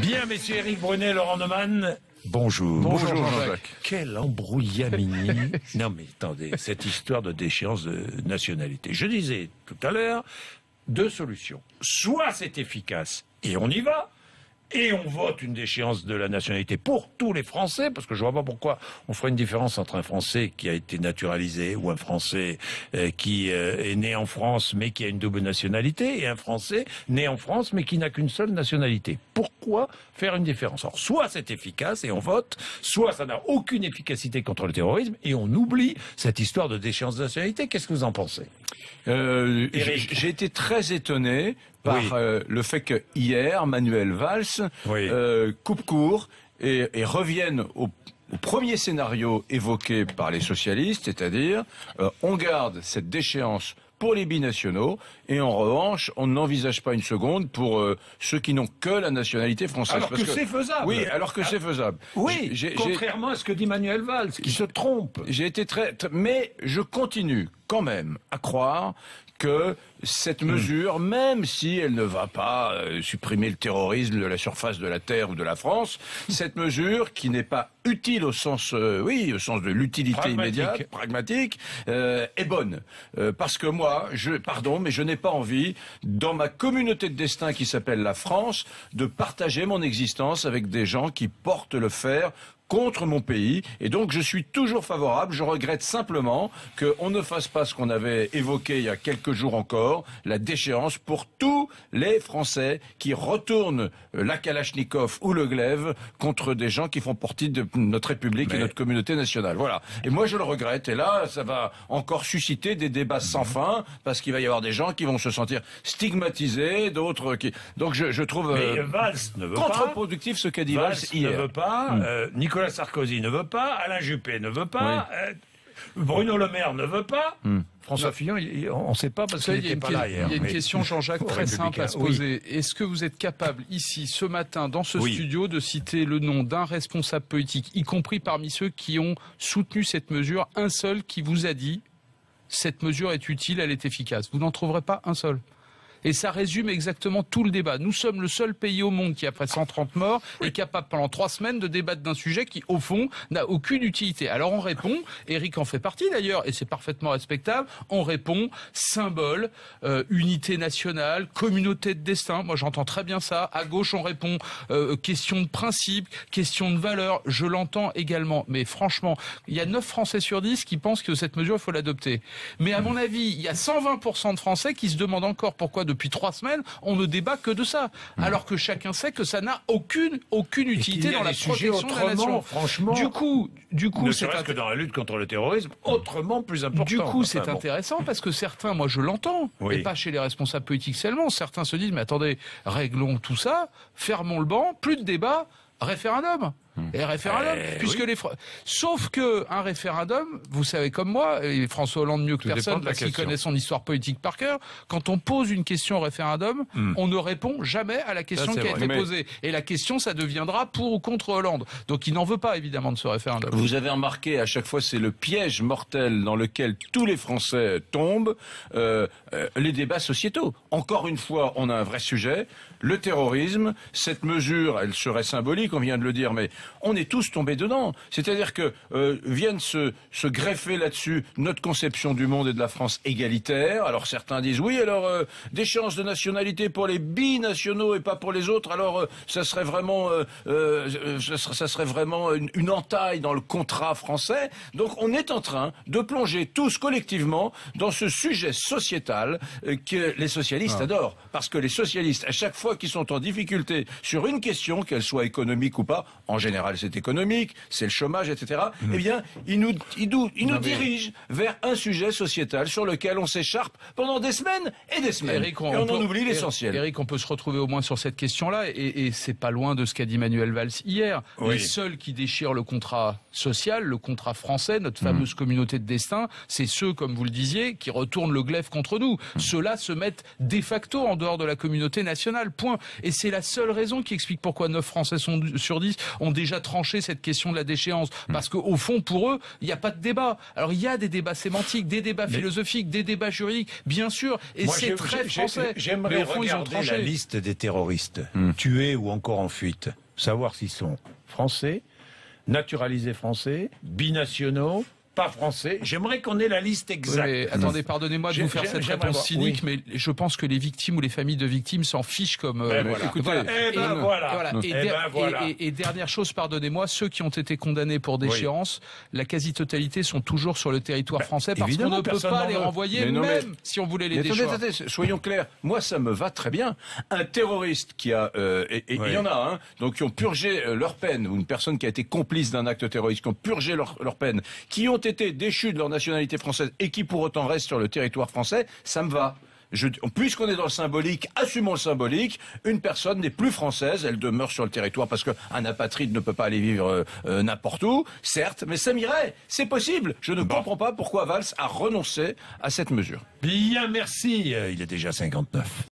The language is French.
Bien, messieurs Éric Brunet, Laurent Neumann, bonjour. Bonjour Jean-Jacques. Quel embrouillamini. Non mais attendez, cette histoire de déchéance de nationalité. Je disais tout à l'heure, deux solutions. Soit c'est efficace et on y va, et on vote une déchéance de la nationalité pour tous les Français, parce que je vois pas pourquoi on ferait une différence entre un Français qui a été naturalisé ou un Français qui est né en France mais qui a une double nationalité et un Français né en France mais qui n'a qu'une seule nationalité. Pourquoi faire une différence? Alors, soit c'est efficace et on vote, soit ça n'a aucune efficacité contre le terrorisme et on oublie cette histoire de déchéance de nationalité. Qu'est-ce que vous en pensez? J'ai été très étonné par le fait que hier, Manuel Valls coupe court et revienne au premier scénario évoqué par les socialistes, c'est-à-dire on garde cette déchéance pour les binationaux, et en revanche, on n'envisage pas une seconde pour ceux qui n'ont que la nationalité française. Alors que c'est faisable. Oui, alors que c'est faisable. Oui, contrairement à ce que dit Manuel Valls, qui se trompe. J'ai été mais je continue quand même à croire que cette mesure, même si elle ne va pas supprimer le terrorisme de la surface de la Terre ou de la France, cette mesure qui n'est pas utile au sens, au sens de l'utilité immédiate, pragmatique, est bonne. Parce que moi, mais je n'ai pas envie, dans ma communauté de destin qui s'appelle la France, de partager mon existence avec des gens qui portent le fer contre mon pays, et donc je suis toujours favorable. Je regrette simplement qu'on ne fasse pas ce qu'on avait évoqué il y a quelques jours encore, la déchéance pour tous les Français qui retournent la Kalachnikov ou le glaive contre des gens qui font partie de notre République et notre communauté nationale. Voilà. Et moi je le regrette, et là ça va encore susciter des débats sans fin, parce qu'il va y avoir des gens qui vont se sentir stigmatisés, d'autres qui... Donc je trouve contre-productif ce qu'a dit Valls hier. Ne veut pas, Nicolas Sarkozy ne veut pas, Alain Juppé ne veut pas, Bruno Le Maire ne veut pas, François Fillon, on ne sait pas parce qu'il n'était pas là hier. Il y a une question, Jean-Jacques, très simple à se poser. Est-ce que vous êtes capable, ici, ce matin, dans ce studio, de citer le nom d'un responsable politique, y compris parmi ceux qui ont soutenu cette mesure, un seul qui vous a dit « cette mesure est utile, elle est efficace ». Vous n'en trouverez pas un seul. Et ça résume exactement tout le débat. Nous sommes le seul pays au monde qui, après 130 morts, est capable pendant 3 semaines de débattre d'un sujet qui, au fond, n'a aucune utilité. Alors on répond, Éric en fait partie d'ailleurs, et c'est parfaitement respectable, on répond symbole, unité nationale, communauté de destin. Moi j'entends très bien ça. À gauche on répond question de principe, question de valeur. Je l'entends également. Mais franchement, il y a 9 Français sur 10 qui pensent que cette mesure, il faut l'adopter. Mais à mon avis, il y a 120% de Français qui se demandent encore pourquoi depuis 3 semaines, on ne débat que de ça. Alors que chacun sait que ça n'a aucune utilité dans la protection de la nation. Franchement, du coup, ne serait-ce que dans la lutte contre le terrorisme, autrement plus important. Du coup, c'est intéressant parce que certains, moi je l'entends, et pas chez les responsables politiques seulement, certains se disent, mais attendez, réglons tout ça, fermons le banc, plus de débat, référendum. Et référendum, puisque sauf que un référendum, vous savez comme moi, et François Hollande mieux que personne, parce qu'il connaît son histoire politique par cœur, quand on pose une question au référendum, on ne répond jamais à la question qui a été posée. Et la question, ça deviendra pour ou contre Hollande. Donc il n'en veut pas, évidemment, de ce référendum. Vous avez remarqué, à chaque fois, c'est le piège mortel dans lequel tous les Français tombent, les débats sociétaux. Encore une fois, on a un vrai sujet, le terrorisme, cette mesure, elle serait symbolique, on vient de le dire, mais on est tous tombés dedans. C'est-à-dire que viennent se greffer là-dessus notre conception du monde et de la France égalitaire. Alors certains disent oui, alors déchéance de nationalité pour les binationaux et pas pour les autres. Alors ça serait vraiment, une entaille dans le contrat français. Donc on est en train de plonger tous collectivement dans ce sujet sociétal que les socialistes adorent. Parce que les socialistes, à chaque fois qu'ils sont en difficulté sur une question, qu'elle soit économique ou pas, en général c'est économique, c'est le chômage, etc. Eh bien, ils nous dirigent vers un sujet sociétal sur lequel on s'écharpe pendant des semaines et des semaines. Éric, et on en oublie l'essentiel. Éric, on peut se retrouver au moins sur cette question-là, et c'est pas loin de ce qu'a dit Manuel Valls hier. Les seuls qui déchirent le contrat social, le contrat français, notre fameuse communauté de destin, c'est ceux, comme vous le disiez, qui retournent le glaive contre nous. Ceux-là se mettent de facto en dehors de la communauté nationale, point. Et c'est la seule raison qui explique pourquoi 9 Français sur 10 ont déjà déjà tranché cette question de la déchéance. Parce qu'au fond, pour eux, il n'y a pas de débat. Alors il y a des débats sémantiques, des débats philosophiques, des débats juridiques, bien sûr, et c'est très français. J'aimerais regarder la liste des terroristes tués ou encore en fuite, savoir s'ils sont français, naturalisés français, binationaux, pas français. J'aimerais qu'on ait la liste exacte. Mais attendez, pardonnez-moi de vous faire cette réponse cynique, mais je pense que les victimes ou les familles de victimes s'en fichent comme... Et dernière chose, pardonnez-moi, ceux qui ont été condamnés pour déchéance, la quasi-totalité sont toujours sur le territoire français parce qu'on ne peut pas les renvoyer, même si on voulait les déchoir. Attendez, soyons clairs. Moi, ça me va très bien. Un terroriste qui a... il y en a, hein, donc qui ont purgé leur peine, ou une personne qui a été complice d'un acte terroriste, qui ont purgé leur peine, qui ont été déchus de leur nationalité française et qui pour autant restent sur le territoire français, ça me va. Puisqu'on est dans le symbolique, assumons le symbolique, une personne n'est plus française, elle demeure sur le territoire parce qu'un apatride ne peut pas aller vivre n'importe où, certes, mais ça m'irait, c'est possible. Je ne comprends pas pourquoi Valls a renoncé à cette mesure. Bien, merci, il est déjà 59.